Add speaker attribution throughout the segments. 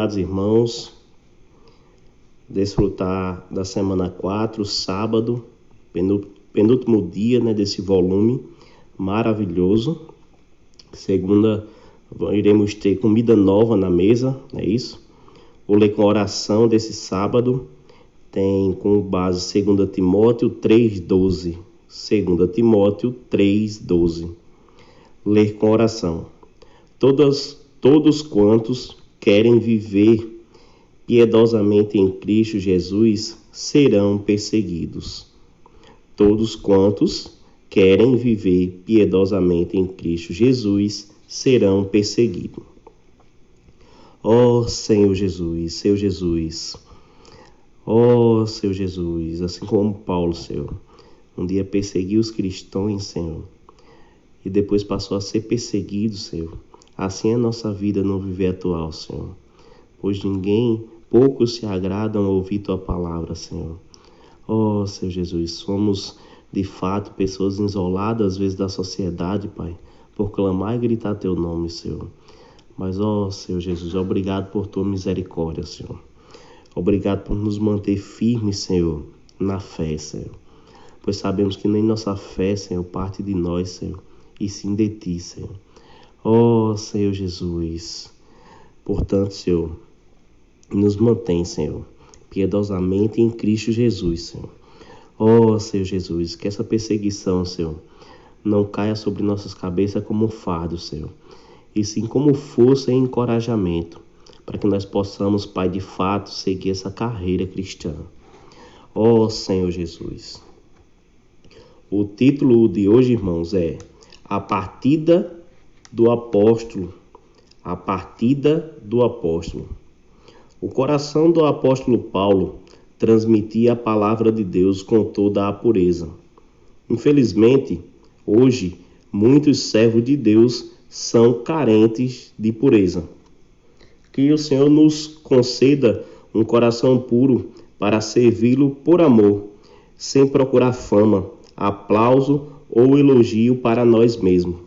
Speaker 1: amados irmãos, desfrutar da semana 4, sábado, penúltimo dia, desse volume maravilhoso. Segunda, iremos ter comida nova na mesa, é isso? Vou ler com a oração desse sábado, tem como base 2 Timóteo 3,12. 2 Timóteo 3,12. Ler com oração. Todos quantos querem viver piedosamente em Cristo Jesus serão perseguidos. Todos quantos querem viver piedosamente em Cristo Jesus serão perseguidos. Ó Senhor Jesus, Senhor Jesus, ó Senhor Jesus, assim como Paulo, Senhor, um dia perseguiu os cristãos, Senhor, e depois passou a ser perseguido, Senhor. Assim é a nossa vida no viver atual, Senhor, pois poucos se agradam a ouvir Tua palavra, Senhor. Ó Senhor Jesus, somos de fato pessoas isoladas às vezes da sociedade, Pai, por clamar e gritar Teu nome, Senhor. Mas, ó Senhor Jesus, obrigado por Tua misericórdia, Senhor. Obrigado por nos manter firmes, Senhor, na fé, Senhor. Pois sabemos que nem nossa fé, Senhor, parte de nós, Senhor, e sim de Ti, Senhor. Ó Senhor Jesus, portanto, Senhor, nos mantém, Senhor, piedosamente em Cristo Jesus, Senhor. Ó Senhor Jesus, que essa perseguição, Senhor, não caia sobre nossas cabeças como um fardo, Senhor, e sim como força e encorajamento, para que nós possamos, Pai, de fato, seguir essa carreira cristã. Ó Senhor Jesus. O título de hoje, irmãos, é A Partida do Apóstolo. A Partida do Apóstolo. O coração do apóstolo Paulo transmitia a palavra de Deus com toda a pureza. Infelizmente, hoje, muitos servos de Deus são carentes de pureza. Que o Senhor nos conceda um coração puro para servi-lo por amor, sem procurar fama, aplauso ou elogio para nós mesmos.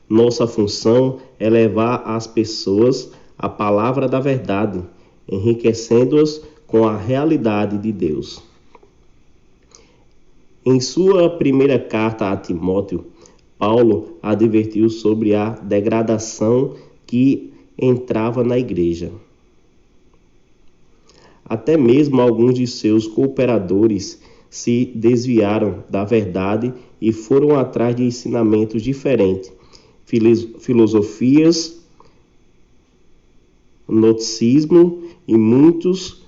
Speaker 1: Nossa função é levar às pessoas a palavra da verdade, enriquecendo-as com a realidade de Deus. Em sua primeira carta a Timóteo, Paulo advertiu sobre a degradação que entrava na igreja. Até mesmo alguns de seus cooperadores se desviaram da verdade e foram atrás de ensinamentos diferentes, filosofias, gnosticismo e muitos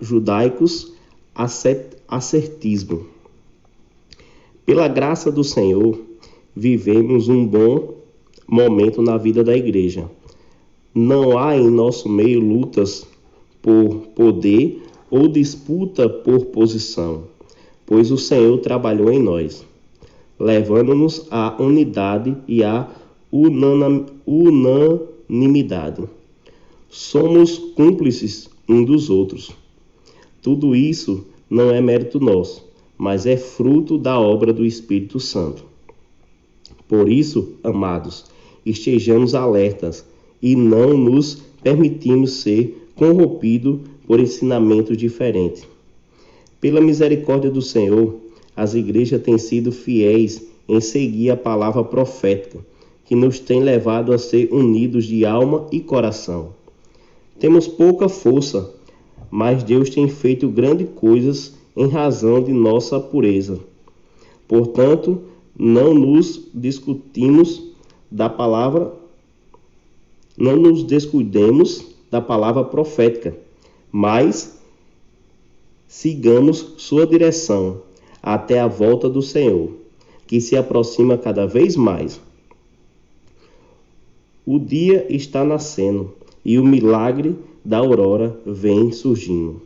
Speaker 1: judaicos ascetismo. Pela graça do Senhor, vivemos um bom momento na vida da igreja. Não há em nosso meio lutas por poder ou disputa por posição, pois o Senhor trabalhou em nós, levando-nos à unidade e à unanimidade. Somos cúmplices uns dos outros. Tudo isso não é mérito nosso, mas é fruto da obra do Espírito Santo. Por isso, amados, estejamos alertas e não nos permitimos ser corrompidos por ensinamentos diferentes. Pela misericórdia do Senhor, as igrejas têm sido fiéis em seguir a palavra profética, que nos tem levado a ser unidos de alma e coração. Temos pouca força, mas Deus tem feito grandes coisas em razão de nossa pureza. Portanto, não nos descuidemos da palavra profética, mas sigamos sua direção até a volta do Senhor, que se aproxima cada vez mais. O dia está nascendo e o milagre da aurora vem surgindo.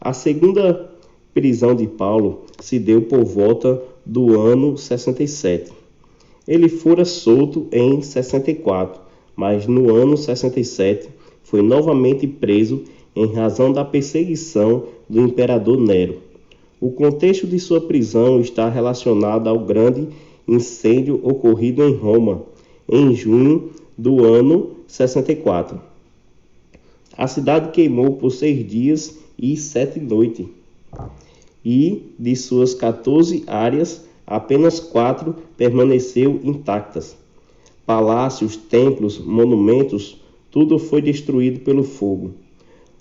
Speaker 1: A segunda prisão de Paulo se deu por volta do ano 67. Ele fora solto em 64, mas no ano 67 foi novamente preso em razão da perseguição do imperador Nero. O contexto de sua prisão está relacionado ao grande incêndio ocorrido em Roma em junho do ano 64. A cidade queimou por 6 dias e 7 noites, e de suas 14 áreas, apenas 4 permaneceu intactas. Palácios, templos, monumentos, tudo foi destruído pelo fogo.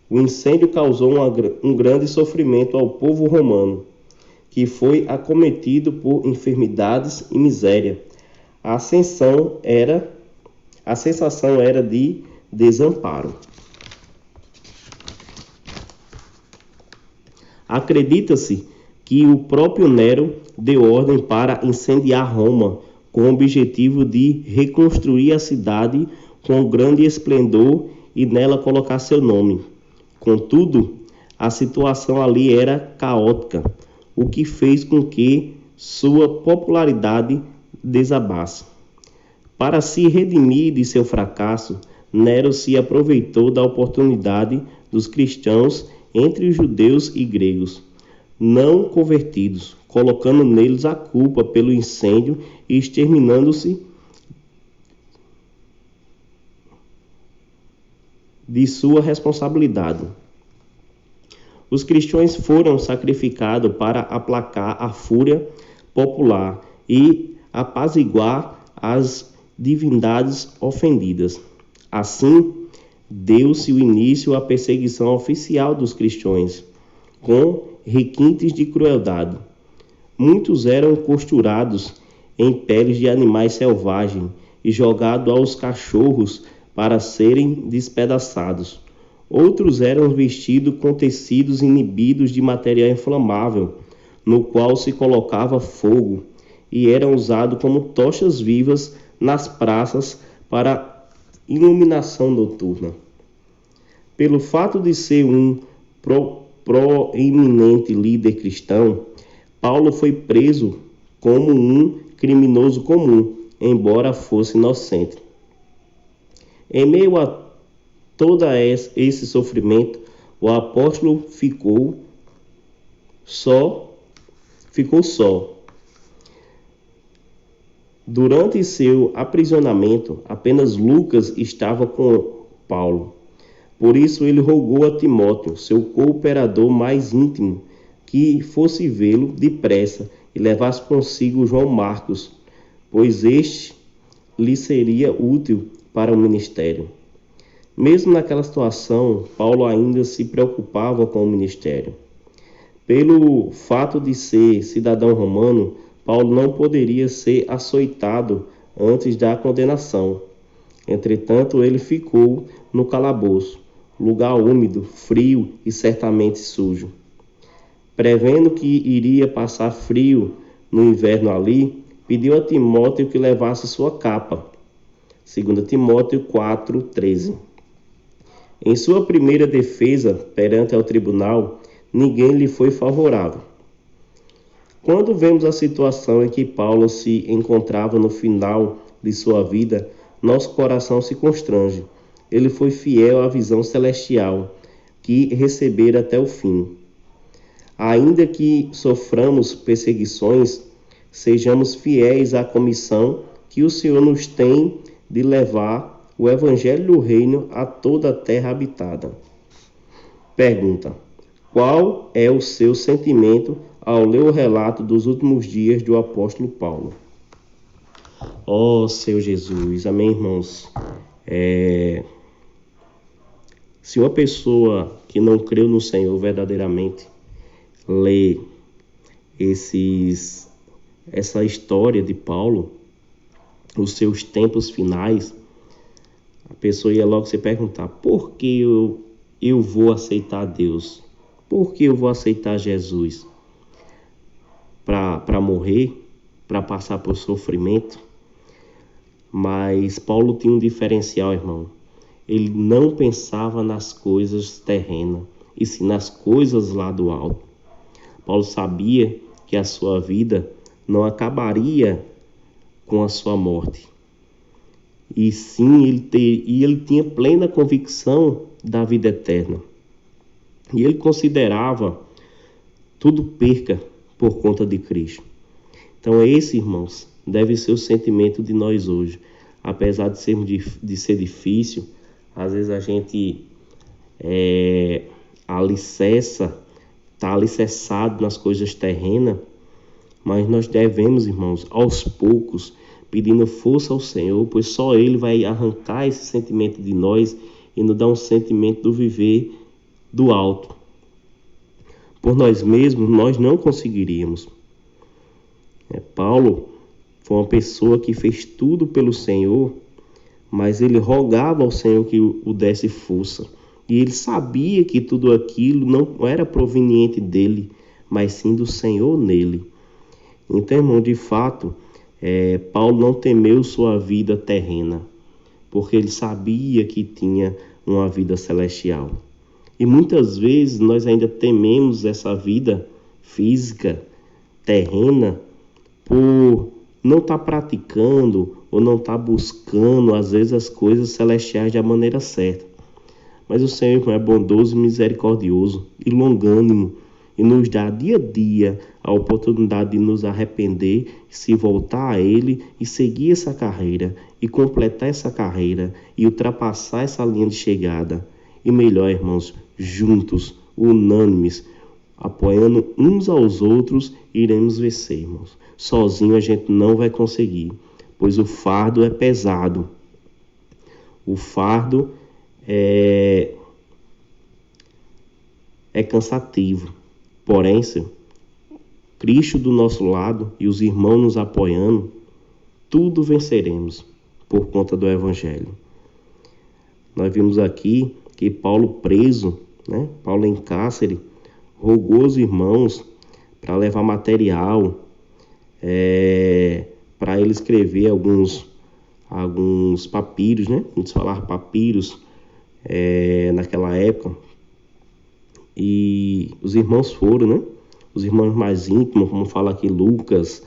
Speaker 1: O incêndio causou um grande sofrimento ao povo romano, que foi acometido por enfermidades e miséria. A sensação era de desamparo. Acredita-se que o próprio Nero deu ordem para incendiar Roma, com o objetivo de reconstruir a cidade com grande esplendor e nela colocar seu nome. Contudo, a situação ali era caótica, o que fez com que sua popularidade desabasse. Para se redimir de seu fracasso, Nero se aproveitou da oportunidade dos cristãos entre os judeus e gregos não convertidos, colocando neles a culpa pelo incêndio e exterminando-se de sua responsabilidade. Os cristãos foram sacrificados para aplacar a fúria popular e apaziguar as divindades ofendidas. Assim, deu-se o início à perseguição oficial dos cristãos, com requintes de crueldade. Muitos eram costurados em peles de animais selvagens e jogados aos cachorros para serem despedaçados. Outros eram vestidos com tecidos inibidos de material inflamável, no qual se colocava fogo, e eram usados como tochas vivas nas praças para iluminação noturna. Pelo fato de ser um proeminente líder cristão, Paulo foi preso como um criminoso comum, embora fosse inocente. Em meio a todo esse sofrimento, o apóstolo ficou só. Durante seu aprisionamento, apenas Lucas estava com Paulo. Por isso ele rogou a Timóteo, seu cooperador mais íntimo, que fosse vê-lo depressa e levasse consigo João Marcos, pois este lhe seria útil para o ministério. Mesmo naquela situação, Paulo ainda se preocupava com o ministério. Pelo fato de ser cidadão romano, Paulo não poderia ser açoitado antes da condenação. Entretanto, ele ficou no calabouço, lugar úmido, frio e certamente sujo. Prevendo que iria passar frio no inverno ali, pediu a Timóteo que levasse sua capa. 2 Timóteo 4:13. Em sua primeira defesa perante ao tribunal, ninguém lhe foi favorável. Quando vemos a situação em que Paulo se encontrava no final de sua vida, nosso coração se constrange. Ele foi fiel à visão celestial que recebera até o fim. Ainda que soframos perseguições, sejamos fiéis à comissão que o Senhor nos tem de levar o evangelho do reino a toda a terra habitada. Pergunta: qual é o seu sentimento ao ler o relato dos últimos dias do apóstolo Paulo? Ó Senhor Jesus, amém, irmãos? Se uma pessoa que não creu no Senhor verdadeiramente lê essa história de Paulo, os seus tempos finais, a pessoa ia logo se perguntar: por que eu vou aceitar Deus? Por que eu vou aceitar Jesus? Para morrer? Para passar por sofrimento? Mas Paulo tinha um diferencial, irmão. Ele não pensava nas coisas terrenas, e sim nas coisas lá do alto. Paulo sabia que a sua vida não acabaria com a sua morte. E sim, ele tinha plena convicção da vida eterna. E ele considerava tudo perca por conta de Cristo. Então esse, irmãos, deve ser o sentimento de nós hoje. Apesar de ser difícil, às vezes a gente está alicerçado nas coisas terrenas, mas nós devemos, irmãos, aos poucos, pedindo força ao Senhor, pois só Ele vai arrancar esse sentimento de nós e nos dar um sentimento do viver do alto. Por nós mesmos, nós não conseguiríamos. Paulo foi uma pessoa que fez tudo pelo Senhor, mas ele rogava ao Senhor que o desse força. E ele sabia que tudo aquilo não era proveniente dele, mas sim do Senhor nele. Então, irmão, de fato, Paulo não temeu sua vida terrena, porque ele sabia que tinha uma vida celestial. E muitas vezes nós ainda tememos essa vida física, terrena, por não estar praticando ou não estar buscando, às vezes, as coisas celestiais da maneira certa. Mas o Senhor, irmão, é bondoso e misericordioso e longânimo e nos dá dia a dia a oportunidade de nos arrepender, se voltar a Ele e seguir essa carreira e completar essa carreira e ultrapassar essa linha de chegada. E melhor, irmãos, juntos, unânimes, apoiando uns aos outros, iremos vencer, irmãos. Sozinho a gente não vai conseguir, pois o fardo é pesado. O fardo é cansativo. Porém, Senhor, Cristo do nosso lado e os irmãos nos apoiando, tudo venceremos por conta do Evangelho. Nós vimos aqui que Paulo preso, Paulo em cárcere, rogou os irmãos para levar material, para ele escrever alguns papiros, Vamos falar papiros naquela época. E os irmãos foram, Os irmãos mais íntimos, como fala aqui Lucas,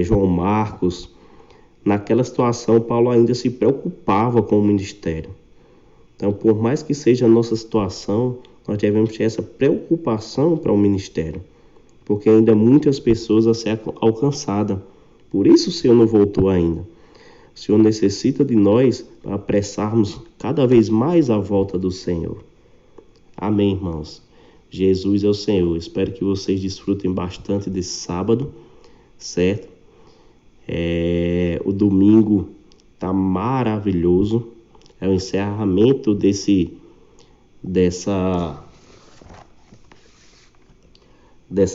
Speaker 1: João Marcos. Naquela situação, Paulo ainda se preocupava com o ministério. Então, por mais que seja a nossa situação, nós devemos ter essa preocupação para o ministério, porque ainda muitas pessoas a ser alcançadas. Por isso o Senhor não voltou ainda. O Senhor necessita de nós para apressarmos cada vez mais a volta do Senhor. Amém, irmãos. Jesus é o Senhor. Espero que vocês desfrutem bastante desse sábado, certo? O domingo está maravilhoso. É o encerramento dessa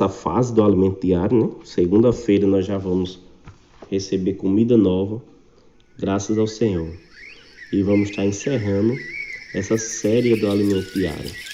Speaker 1: fase do alimento diário, Segunda-feira nós já vamos receber comida nova, graças ao Senhor. E vamos estar encerrando essa série do alimento diário.